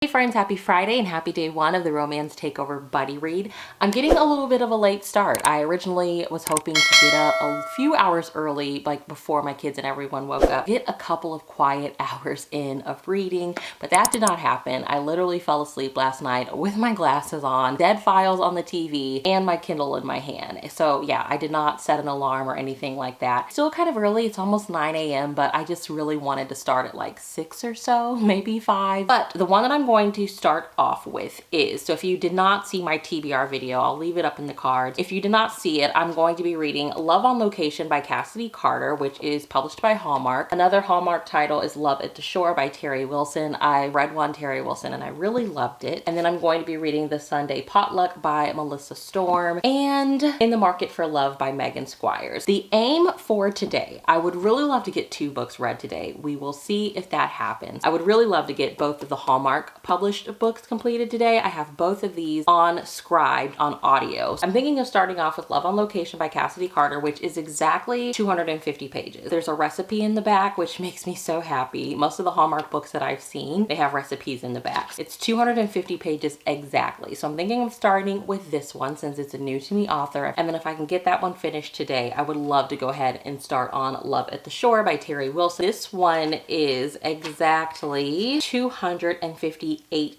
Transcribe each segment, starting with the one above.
Hey friends, happy Friday and happy day one of the Romance Takeover Buddy Read. I'm getting a little bit of a late start. I originally was hoping to get up a few hours early, like before my kids and everyone woke up, get a couple of quiet hours in of reading, but that did not happen. I literally fell asleep last night with my glasses on, dead files on the TV, and my Kindle in my hand. So yeah, I did not set an alarm or anything like that. Still kind of early, it's almost 9 a.m., but I just really wanted to start at like 6 or so, maybe 5. But the one that I'm going to start off with is, so if you did not see my TBR video, I'll leave it up in the cards. If you did not see it, I'm going to be reading Love on Location by Cassidy Carter, which is published by Hallmark. Another Hallmark title is Love at the Shore by Teri Wilson. I read one Teri Wilson and I really loved it. And then I'm going to be reading The Sunday Potluck by Melissa Storm and In the Market for Love by Megan Squires. The aim for today, I would really love to get 2 books read today. We will see if that happens. I would really love to get both of the Hallmark published books completed today. I have both of these on Scribed on audio. I'm thinking of starting off with Love on Location by Cassidy Carter, which is exactly 250 pages. There's a recipe in the back, which makes me so happy. Most of the Hallmark books that I've seen, they have recipes in the back. It's 250 pages exactly. So I'm thinking of starting with this one since it's a new to me author. And then if I can get that one finished today, I would love to go ahead and start on Love at the Shore by Teri Wilson. This one is exactly 258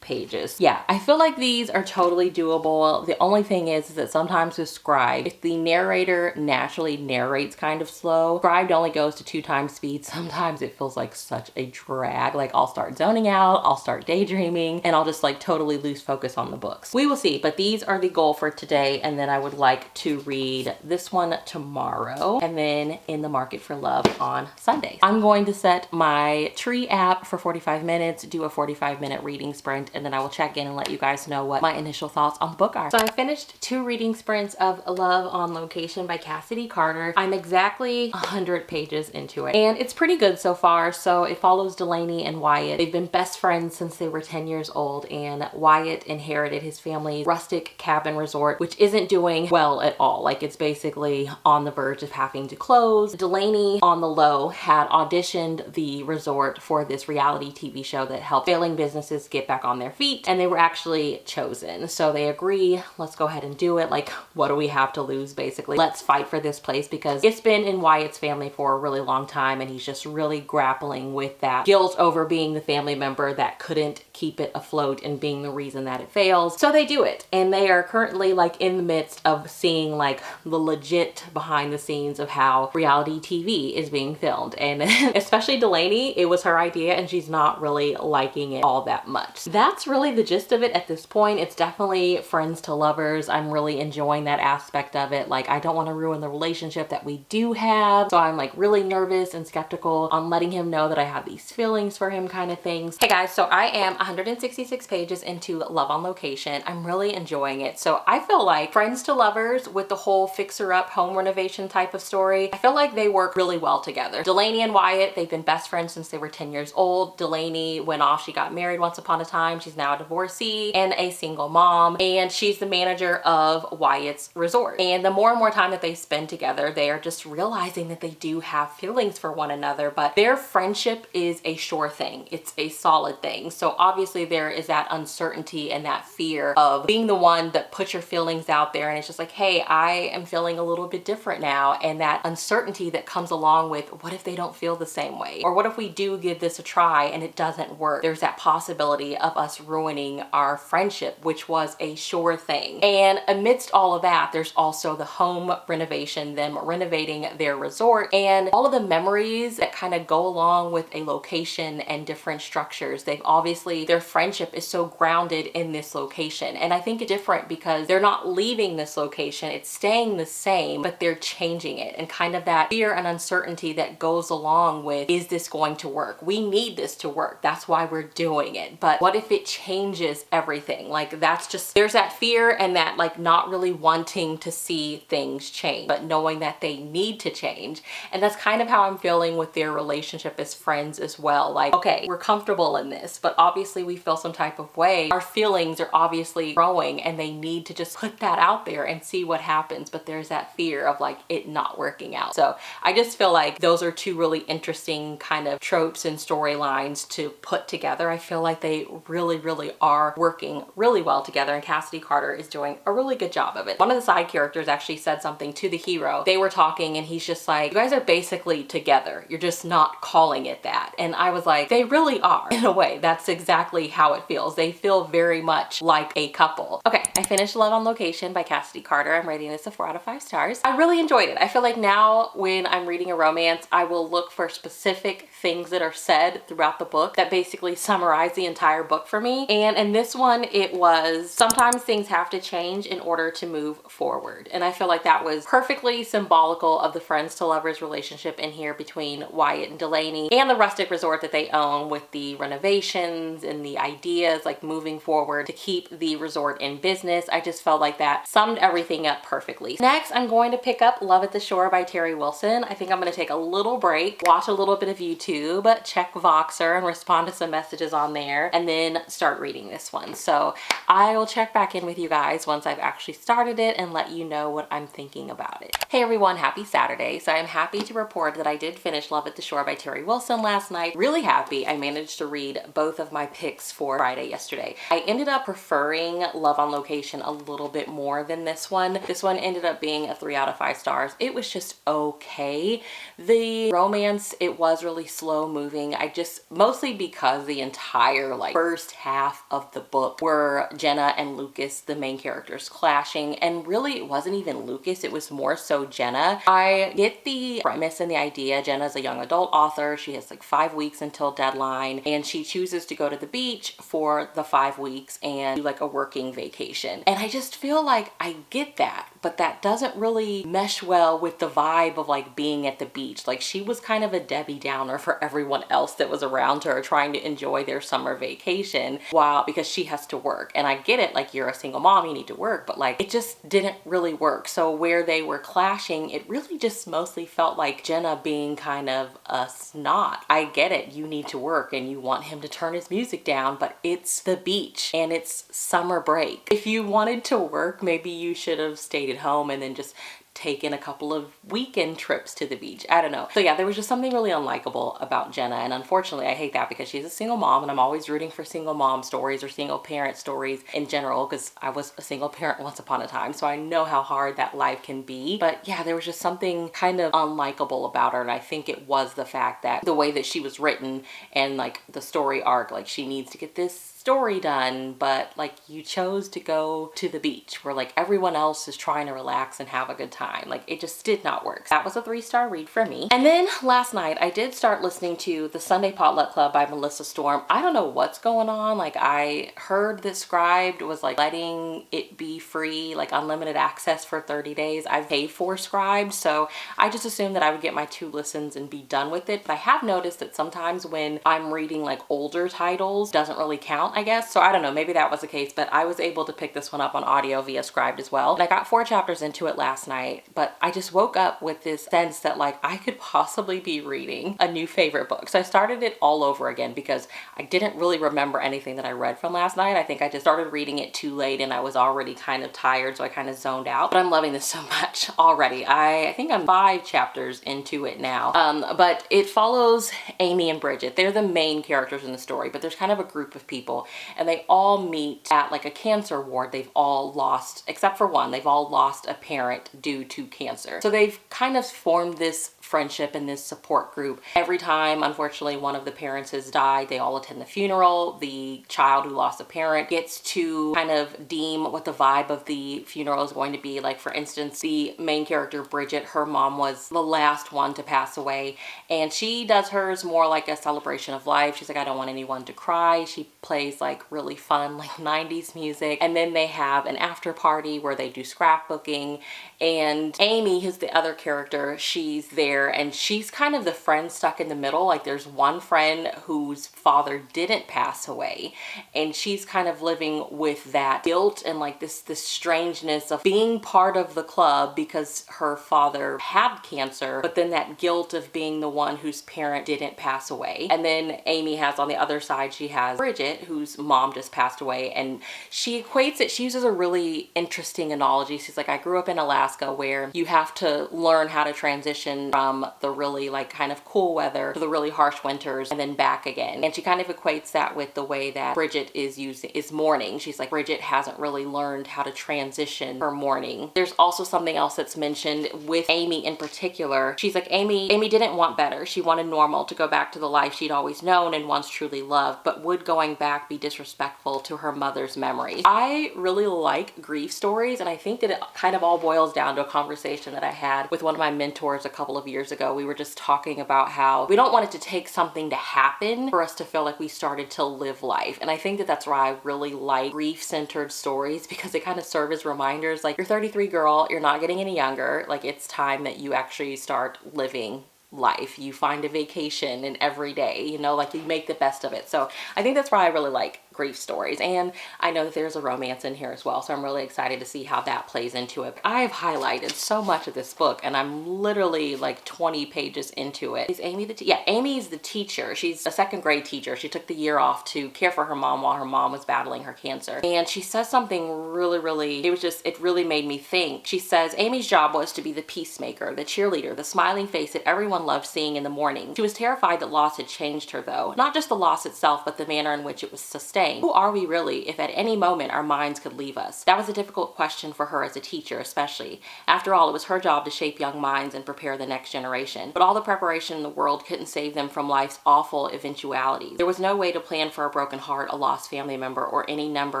pages. Yeah, I feel like these are totally doable. The only thing is that sometimes with Scribed, if the narrator naturally narrates kind of slow, Scribed only goes to 2 times speed. Sometimes it feels like such a drag. Like I'll start zoning out, I'll start daydreaming, and I'll just like totally lose focus on the books. We will see, but these are the goal for today. And then I would like to read this one tomorrow and then In the Market for Love on Sunday. I'm going to set my Tree app for 45 minutes, do a 45-minute reading sprint, and then I will check in and let you guys know what my initial thoughts on the book are. So I finished 2 reading sprints of Love on Location by Cassidy Carter. I'm exactly 100 pages into it and it's pretty good so far. So it follows Delaney and Wyatt. They've been best friends since they were 10 years old, and Wyatt inherited his family's rustic cabin resort, which isn't doing well at all. Like it's basically on the verge of having to close. Delaney, on the low, had auditioned the resort for this reality TV show that helped failing businesses get back on their feet, and they were actually chosen. So they agree, let's go ahead and do it. Like, what do we have to lose, basically? Let's fight for this place, because it's been in Wyatt's family for a really long time and he's just really grappling with that guilt over being the family member that couldn't keep it afloat and being the reason that it fails. So they do it, and they are currently like in the midst of seeing like the legit behind the scenes of how reality TV is being filmed. And especially Delaney, it was her idea and she's not really liking it all that much. That's really the gist of it at this point. It's definitely friends to lovers. I'm really enjoying that aspect of it. Like, I don't want to ruin the relationship that we do have, so I'm like really nervous and skeptical on letting him know that I have these feelings for him, kind of things. Hey guys, so I am 166 pages into Love on Location. I'm really enjoying it. So I feel like friends to lovers with the whole fixer-up home renovation type of story, I feel like they work really well together. Delaney and Wyatt, they've been best friends since they were 10 years old. Delaney went off, she got married once upon a time. She's now a divorcee and a single mom, and she's the manager of Wyatt's resort. And the more and more time that they spend together, they are just realizing that they do have feelings for one another, but their friendship is a sure thing. It's a solid thing. So obviously there is that uncertainty and that fear of being the one that puts your feelings out there, and it's just like, hey, I am feeling a little bit different now, and that uncertainty that comes along with, what if they don't feel the same way? Or what if we do give this a try and it doesn't work? There's that possibility of us ruining our friendship, which was a sure thing. And amidst all of that, there's also the home renovation, them renovating their resort, and all of the memories that kind of go along with a location and different structures. They've obviously, their friendship is so grounded in this location. And I think it's different because they're not leaving this location, it's staying the same, but they're changing it. And kind of that fear and uncertainty that goes along with, is this going to work? We need this to work. That's why we're doing it. But what if it changes everything? Like, that's just, there's that fear and that like not really wanting to see things change, but knowing that they need to change. And that's kind of how I'm feeling with their relationship as friends as well. Like, okay, we're comfortable in this, but obviously obviously we feel some type of way. Our feelings are obviously growing and they need to just put that out there and see what happens. But there's that fear of like it not working out. So I just feel like those are two really interesting kind of tropes and storylines to put together. I feel like they really are working really well together, and Cassidy Carter is doing a really good job of it. One of the side characters actually said something to the hero. They were talking and he's just like, you guys are basically together. You're just not calling it that. And I was like, they really are. In a way, that's exactly how it feels. They feel very much like a couple. Okay, I finished Love on Location by Cassidy Carter. I'm rating this a 4 out of 5 stars. I really enjoyed it. I feel like now when I'm reading a romance, I will look for specific things that are said throughout the book that basically summarize the entire book for me. And in this one, it was sometimes things have to change in order to move forward. And I feel like that was perfectly symbolical of the friends to lovers relationship in here between Wyatt and Delaney, and the rustic resort that they own with the renovations and the ideas like moving forward to keep the resort in business. I just felt like that summed everything up perfectly. Next, I'm going to pick up Love at the Shore by Teri Wilson. I think I'm going to take a little break, watch a little bit of YouTube, check Voxer and respond to some messages on there, and then start reading this one. So I will check back in with you guys once I've actually started it and let you know what I'm thinking about it. Hey everyone, happy Saturday. So I'm happy to report that I did finish Love at the Shore by Teri Wilson last night. Really happy I managed to read both of my picks for Friday yesterday. I ended up preferring Love on Location a little bit more than this one. This one ended up being a 3 out of 5 stars. It was just okay. The romance, it was really slow moving. I just, mostly because the entire like first half of the book were Jenna and Lucas, the main characters, clashing, and really it wasn't even Lucas, it was more so Jenna. I get the premise and the idea. Jenna's a young adult author. She has like 5 weeks until deadline, and she chooses to go to the beach for the 5 weeks and do like a working vacation. And I just feel like I get that, but that doesn't really mesh well with the vibe of like being at the beach. Like she was kind of a Debbie Downer for everyone else that was around her trying to enjoy their summer vacation because she has to work. And I get it, like you're a single mom, you need to work, but like it just didn't really work. So where they were clashing, it really just mostly felt like Jenna being kind of a snot. I get it, you need to work and you want him to turn his music down, but it's the beach and it's summer break. If you wanted to work, maybe you should have stayed at home and then just taken a couple of weekend trips to the beach. I don't know. So yeah, there was just something really unlikable about Jenna, and unfortunately I hate that because she's a single mom, and I'm always rooting for single mom stories or single parent stories in general because I was a single parent once upon a time, so I know how hard that life can be. But yeah, there was just something kind of unlikable about her, and I think it was the fact that the way that she was written and like the story arc, like she needs to get this story done, but like you chose to go to the beach where like everyone else is trying to relax and have a good time. Like it just did not work. That was a 3-star read for me. And then last night I did start listening to The Sunday Potluck Club by Melissa Storm. I don't know what's going on. Like I heard that Scribd was like letting it be free, like unlimited access for 30 days. I've paid for Scribd, so I just assumed that I would get my 2 listens and be done with it. But I have noticed that sometimes when I'm reading like older titles, doesn't really count, I guess. So I don't know, maybe that was the case, but I was able to pick this one up on audio via Scribd as well. And I got 4 chapters into it last night, but I just woke up with this sense that like I could possibly be reading a new favorite book. So I started it all over again because I didn't really remember anything that I read from last night. I think I just started reading it too late and I was already kind of tired, so I kind of zoned out. But I'm loving this so much already. I think I'm 5 chapters into it now. But it follows Amy and Bridget. They're the main characters in the story, but there's kind of a group of people and they all meet at like a cancer ward. They've all lost, except for one, they've all lost a parent due to cancer. So they've kind of formed this friendship and this support group. Every time, unfortunately, one of the parents has died, they all attend the funeral. The child who lost a parent gets to kind of deem what the vibe of the funeral is going to be. Like, for instance, the main character, Bridget, her mom was the last one to pass away, and she does hers more like a celebration of life. She's like, I don't want anyone to cry. She plays like really fun, like 90s music. And then they have an after party where they do scrapbooking, and Amy, who's the other character, she's there there, and she's kind of the friend stuck in the middle. Like there's one friend whose father didn't pass away, and she's kind of living with that guilt and like this strangeness of being part of the club because her father had cancer, but then that guilt of being the one whose parent didn't pass away. And then Amy has on the other side, she has Bridget, whose mom just passed away, and she equates it, she uses a really interesting analogy. She's like, I grew up in Alaska where you have to learn how to transition from the really like kind of cool weather to the really harsh winters and then back again. And she kind of equates that with the way that Bridget is mourning. She's like, Bridget hasn't really learned how to transition her mourning. There's also something else that's mentioned with Amy in particular. She's like, Amy didn't want better. She wanted normal, to go back to the life she'd always known and once truly loved, but would going back be disrespectful to her mother's memory? I really like grief stories, and I think that it kind of all boils down to a conversation that I had with one of my mentors a couple of years ago. We were just talking about how we don't want it to take something to happen for us to feel like we started to live life. And I think that that's why I really like grief-centered stories, because they kind of serve as reminders. Like, you're 33, girl, you're not getting any younger. Like, it's time that you actually start living life. You find a vacation in every day, you know, like you make the best of it. So I think that's why I really like grief stories. And I know that there's a romance in here as well, so I'm really excited to see how that plays into it. I've highlighted so much of this book, and I'm literally like 20 pages into it. Is Amy Amy's the teacher. She's a second grade teacher. She took the year off to care for her mom while her mom was battling her cancer. And she says something really, it really made me think. She says Amy's job was to be the peacemaker, the cheerleader, the smiling face that everyone loved seeing in the morning. She was terrified that loss had changed her though. Not just the loss itself, but the manner in which it was sustained. Who are we really if at any moment our minds could leave us? That was a difficult question for her as a teacher, especially. After all, it was her job to shape young minds and prepare the next generation. But all the preparation in the world couldn't save them from life's awful eventualities. There was no way to plan for a broken heart, a lost family member, or any number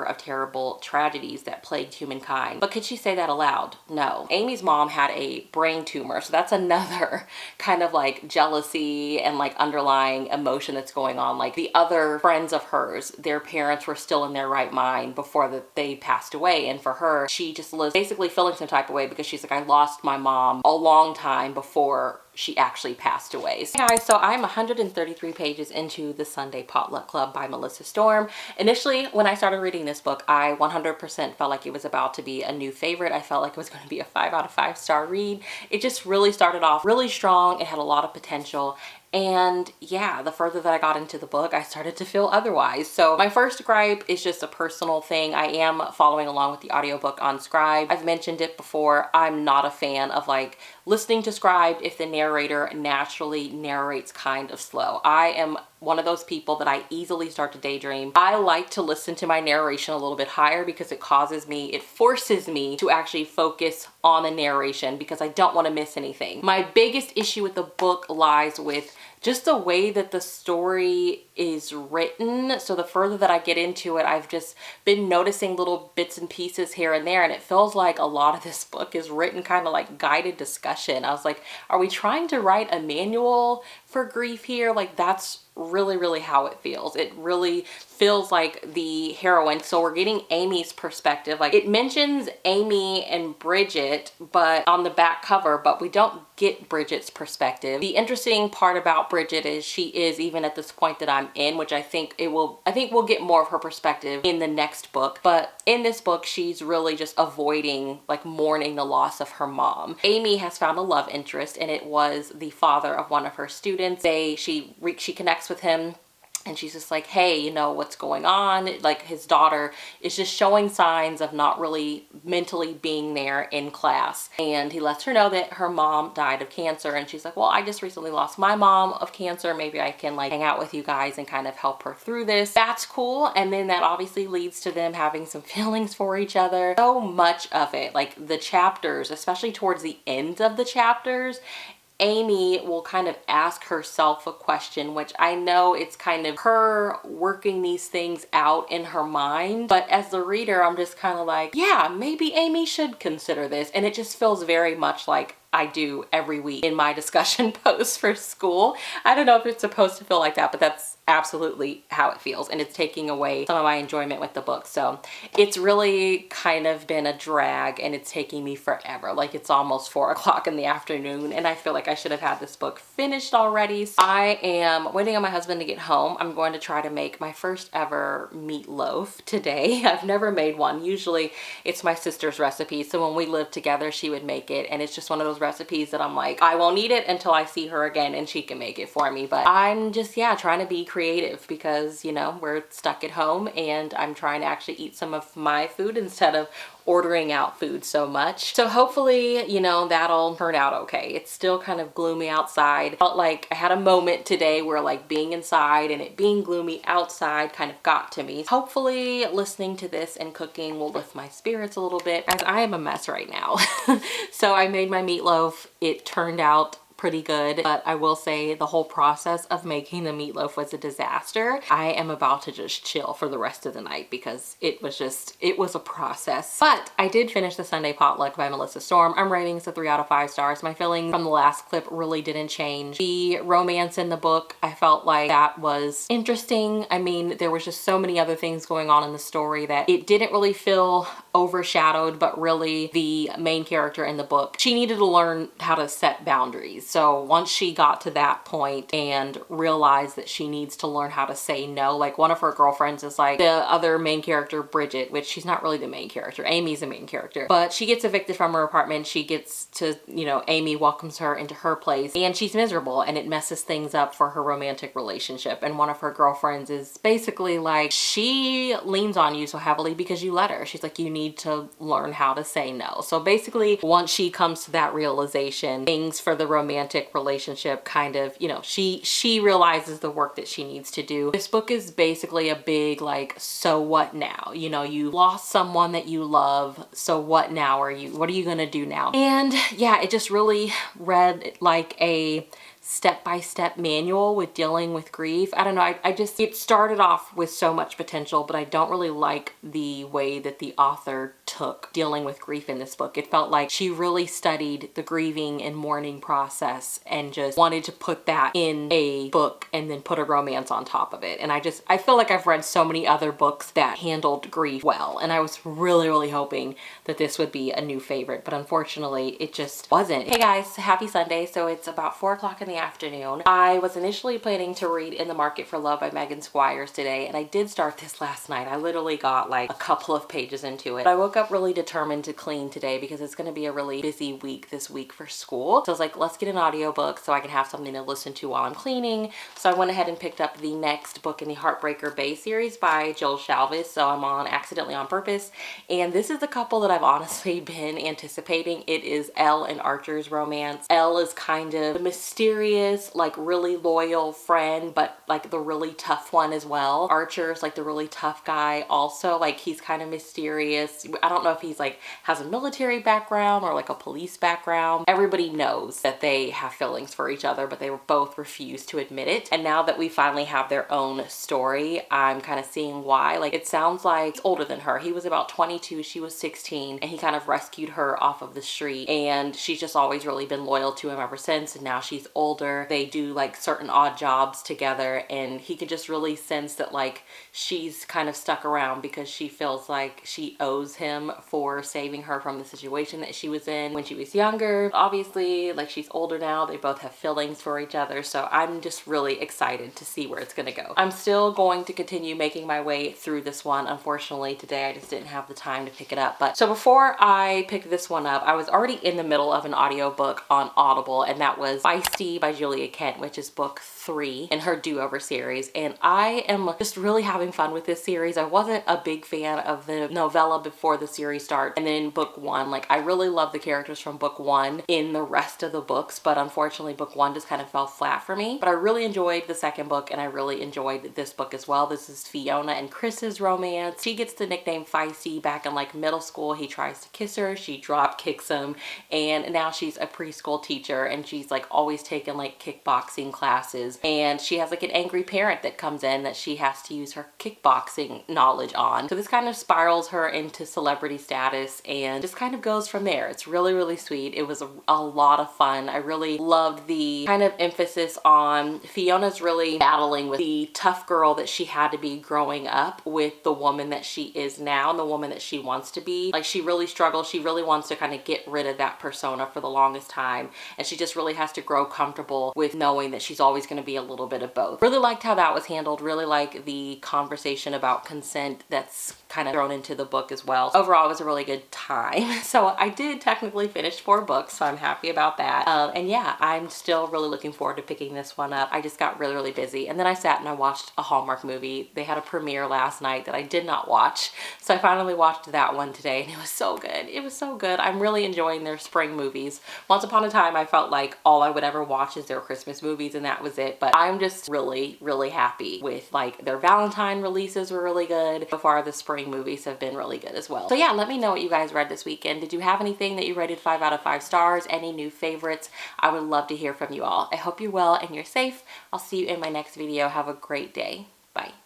of terrible tragedies that plagued humankind. But could she say that aloud? No. Amy's mom had a brain tumor, so that's another kind of like jealousy and like underlying emotion that's going on. Like the other friends of hers, their parents were still in their right mind before they passed away, and for her, she just was basically feeling some type of way because she's like, I lost my mom a long time before she actually passed away. So, guys, so I'm 133 pages into The Sunday Potluck Club by Melissa Storm. Initially, when I started reading this book, I 100% felt like it was about to be a new favorite. I felt like it was going to be a 5 out of 5 star read. It just really started off really strong. It had a lot of potential. And yeah, the further that I got into the book, I started to feel otherwise. So my first gripe is just a personal thing. I am following along with the audiobook on Scribe. I've mentioned it before. I'm not a fan of like listening to Scribe if the narrator naturally narrates kind of slow. I am one of those people that I easily start to daydream. I like to listen to my narration a little bit higher because it forces me to actually focus on the narration because I don't want to miss anything. My biggest issue with the book lies with just the way that the story is written. So the further that I get into it, I've just been noticing little bits and pieces here and there, and it feels like a lot of this book is written kind of like guided discussion. I was like, are we trying to write a manual for grief here? Like, that's really how it feels. It really feels like the heroine. So we're getting Amy's perspective. Like, it mentions Amy and Bridget but on the back cover, but we don't get Bridget's perspective. The interesting part about Bridget is she is, even at this point that I'm in, which I think we'll get more of her perspective in the next book, but in this book she's really just avoiding like mourning the loss of her mom. Amy has found a love interest, and it was the father of one of her students. She connects with him, and she's just like, hey, you know, what's going on? Like, his daughter is just showing signs of not really mentally being there in class. And he lets her know that her mom died of cancer. And she's like, well, I just recently lost my mom of cancer. Maybe I can like hang out with you guys and kind of help her through this. That's cool. And then that obviously leads to them having some feelings for each other. So much of it, like the chapters, especially towards the end of the chapters, Amy will kind of ask herself a question, which I know it's kind of her working these things out in her mind. But as the reader, I'm just kind of like, yeah, maybe Amy should consider this. And it just feels very much like I do every week in my discussion posts for school. I don't know if it's supposed to feel like that, but that's absolutely how it feels, and it's taking away some of my enjoyment with the book. So it's really kind of been a drag, and it's taking me forever. Like, it's almost 4 o'clock in the afternoon, and I feel like I should have had this book finished already. So I am waiting on my husband to get home. I'm going to try to make my first ever meatloaf today. I've never made one. Usually it's my sister's recipe, so when we lived together she would make it, and it's just one of those recipes that I'm like, I won't eat it until I see her again and she can make it for me. But I'm just, yeah, trying to be creative because, you know, we're stuck at home, and I'm trying to actually eat some of my food instead of ordering out food so much. So hopefully, you know, that'll turn out okay. It's still kind of gloomy outside. Felt like I had a moment today where like being inside and it being gloomy outside kind of got to me. Hopefully listening to this and cooking will lift my spirits a little bit, as I am a mess right now. So I made my meatloaf. It turned out pretty good, but I will say the whole process of making the meatloaf was a disaster. I am about to just chill for the rest of the night because it was a process. But I did finish the Sunday Potluck by Melissa Storm. I'm rating this a 3 out of 5 stars. My feeling from the last clip really didn't change. The romance in the book, I felt like that was interesting. I mean, there was just so many other things going on in the story that it didn't really feel overshadowed, but really the main character in the book, she needed to learn how to set boundaries. So once she got to that point and realized that she needs to learn how to say no, like one of her girlfriends is like the other main character, Bridget, which she's not really the main character. Amy's the main character, but she gets evicted from her apartment. She gets to, you know, Amy welcomes her into her place and she's miserable, and it messes things up for her romantic relationship. And one of her girlfriends is basically like, she leans on you so heavily because you let her. She's like, you need to learn how to say no. So basically, once she comes to that realization, things for the romantic relationship kind of, you know, she realizes the work that she needs to do. This book is basically a big like, so what now? You know, you lost someone that you love, so what now? What are you gonna do now? And yeah, it just really read like a step-by-step manual with dealing with grief. I don't know, it started off with so much potential, but I don't really like the way that the author took dealing with grief in this book. It felt like she really studied the grieving and mourning process and just wanted to put that in a book and then put a romance on top of it. And I feel like I've read so many other books that handled grief well, and I was really, really hoping that this would be a new favorite, but unfortunately it just wasn't. Hey guys, happy Sunday. So it's about 4 o'clock in the afternoon. I was initially planning to read In the Market for Love by Megan Squires today, and I did start this last night. I literally got like a couple of pages into it. But I woke up really determined to clean today because it's going to be a really busy week this week for school. So I was like, let's get an audiobook so I can have something to listen to while I'm cleaning. So I went ahead and picked up the next book in the Heartbreaker Bay series by Jill Shalvis. So I'm on Accidentally on Purpose, and this is the couple that I've honestly been anticipating. It is Elle and Archer's romance. Elle is kind of the mysterious, like really loyal friend, but like the really tough one as well. Archer's like the really tough guy also. Like, he's kind of mysterious. I don't know if he's like has a military background or like a police background. Everybody knows that they have feelings for each other, but they both refuse to admit it. And now that we finally have their own story, I'm kind of seeing why. Like, it sounds like he's older than her. He was about 22, she was 16, and he kind of rescued her off of the street, and she's just always really been loyal to him ever since. And now she's older. They do like certain odd jobs together, and he could just really sense that like she's kind of stuck around because she feels like she owes him for saving her from the situation that she was in when she was younger. Obviously, like, she's older now. They both have feelings for each other, so I'm just really excited to see where it's gonna go. I'm still going to continue making my way through this one. Unfortunately, today I just didn't have the time to pick it up. But so before I picked this one up, I was already in the middle of an audiobook on Audible, and that was Feisty by Julia Kent, which is book 3 in her Do-Over series. And I am just really having fun with this series. I wasn't a big fan of the novella before the series started, and then book 1, like, I really love the characters from book 1 in the rest of the books, but unfortunately book 1 just kind of fell flat for me. But I really enjoyed the second book, and I really enjoyed this book as well. This is Fiona and Chris's romance. She gets the nickname Feisty. Back in like middle school, he tries to kiss her, she drop kicks him, and now she's a preschool teacher, and she's like always taking taking like kickboxing classes, and she has like an angry parent that comes in that she has to use her kickboxing knowledge on. So this kind of spirals her into celebrity status and just kind of goes from there. It's really, really sweet. It was a lot of fun. I really loved the kind of emphasis on Fiona's really battling with the tough girl that she had to be growing up with the woman that she is now and the woman that she wants to be. Like, she really struggles. She really wants to kind of get rid of that persona for the longest time, and she just really has to grow comfortable with knowing that she's always going to be a little bit of both. Really liked how that was handled. Really like the conversation about consent that's kind of thrown into the book as well. Overall, it was a really good time. So I did technically finish 4 books, so I'm happy about that. And yeah, I'm still really looking forward to picking this one up. I just got really, really busy, and then I sat and I watched a Hallmark movie. They had a premiere last night that I did not watch, so I finally watched that one today, and it was so good. It was so good. I'm really enjoying their spring movies. Once upon a time, I felt like all I would ever watch is their Christmas movies, and that was it. But I'm just really, really happy with, like, their Valentine releases were really good. So far, the spring movies have been really good as well. So yeah, let me know what you guys read this weekend. Did you have anything that you rated 5 out of 5 stars? Any new favorites? I would love to hear from you all. I hope you're well and you're safe. I'll see you in my next video. Have a great day. Bye.